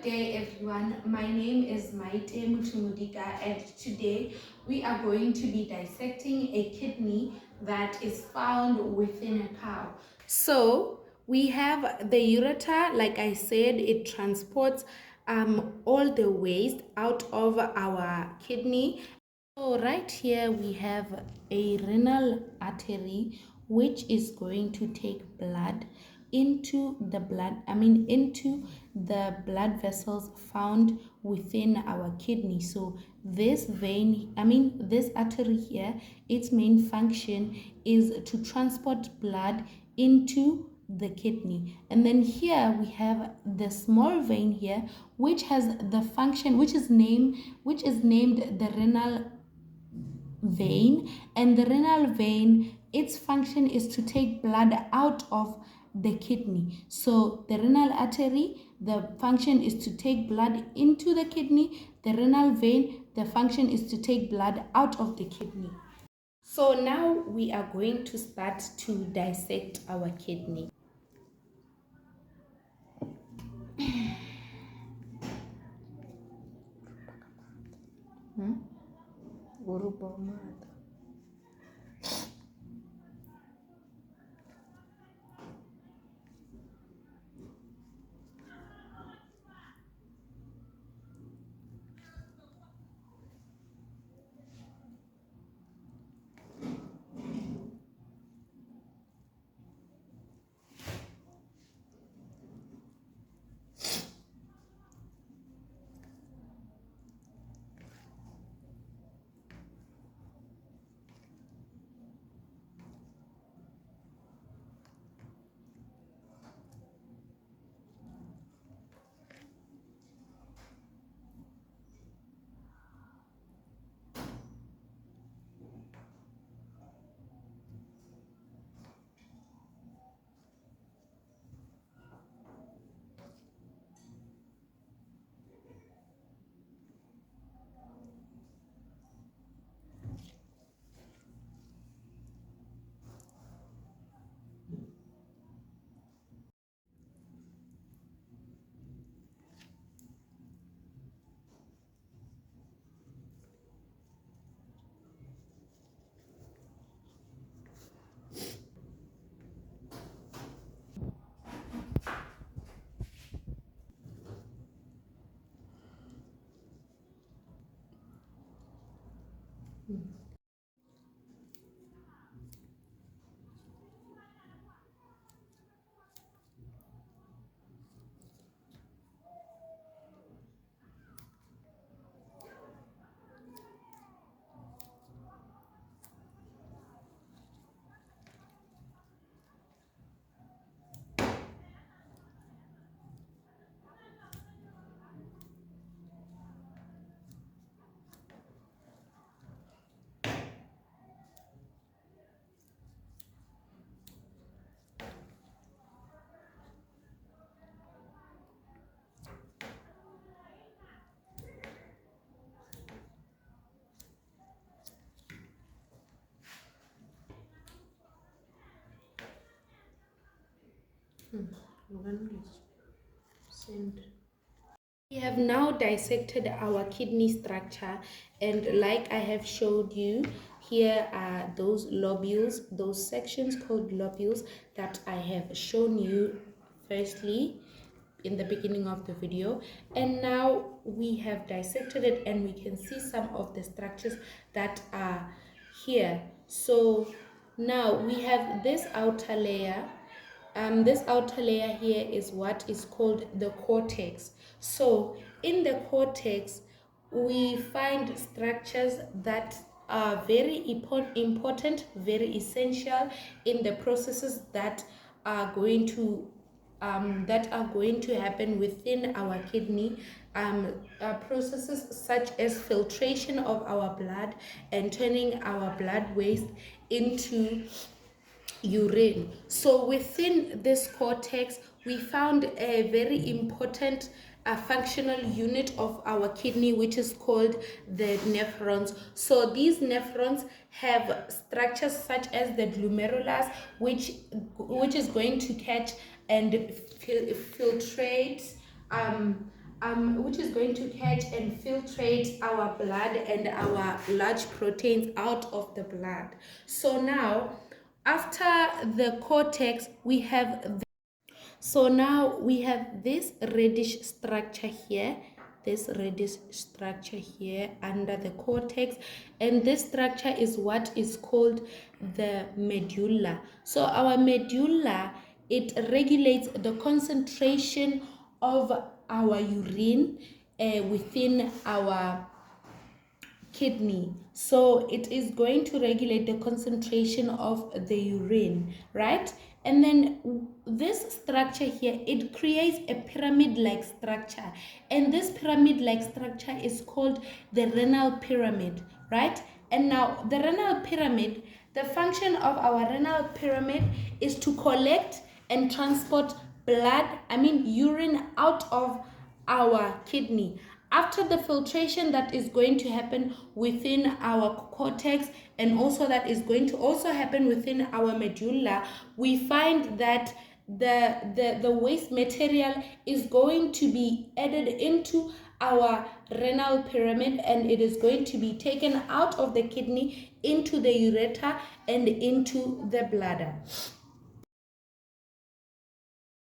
Day everyone, my name is Maite Mutumudika and today we are going to be dissecting a kidney that is found within a cow. So we have the ureter, like I said, it transports all the waste out of our kidney. So right here we have a renal artery which is going to take blood into the blood vessels found within our kidney. So this this artery here, its main function is to transport blood into the kidney. And then here we have the small vein here which has the function which is named the renal vein, and the renal vein, its function is to take blood out of the kidney. So the renal artery, the function is to take blood into the kidney. The renal vein, the function is to take blood out of the kidney. So now we are going to start to dissect our kidney. We have now dissected our kidney structure, and like I have showed you, here are those lobules, those sections called lobules that I have shown you firstly in the beginning of the video. And now we have dissected it and we can see some of the structures that are here. So now we have this outer layer. This outer layer here is what is called the cortex. So in the cortex, we find structures that are very important, very essential in the processes that are going to happen within our kidney. Processes such as filtration of our blood and turning our blood waste into urine. So within this cortex, we found a very important functional unit of our kidney, which is called the nephrons. So these nephrons have structures such as the glomerulus, which is going to catch and filtrate which is going to catch and filtrate our blood and our large proteins out of the blood. So now, after the cortex, we have so now we have this reddish structure here, under the cortex, and this structure is what is called the medulla. So our medulla, it regulates the concentration of our urine within our kidney. So it is going to regulate the concentration of the urine, right? And then this structure here, it creates a pyramid-like structure, and this pyramid-like structure is called the renal pyramid, right? And now the renal pyramid, the function of our renal pyramid is to collect and transport urine out of our kidney. After the filtration that is going to happen within our cortex, and also that is going to also happen within our medulla, we find that the waste material is going to be added into our renal pyramid, and it is going to be taken out of the kidney into the ureter and into the bladder.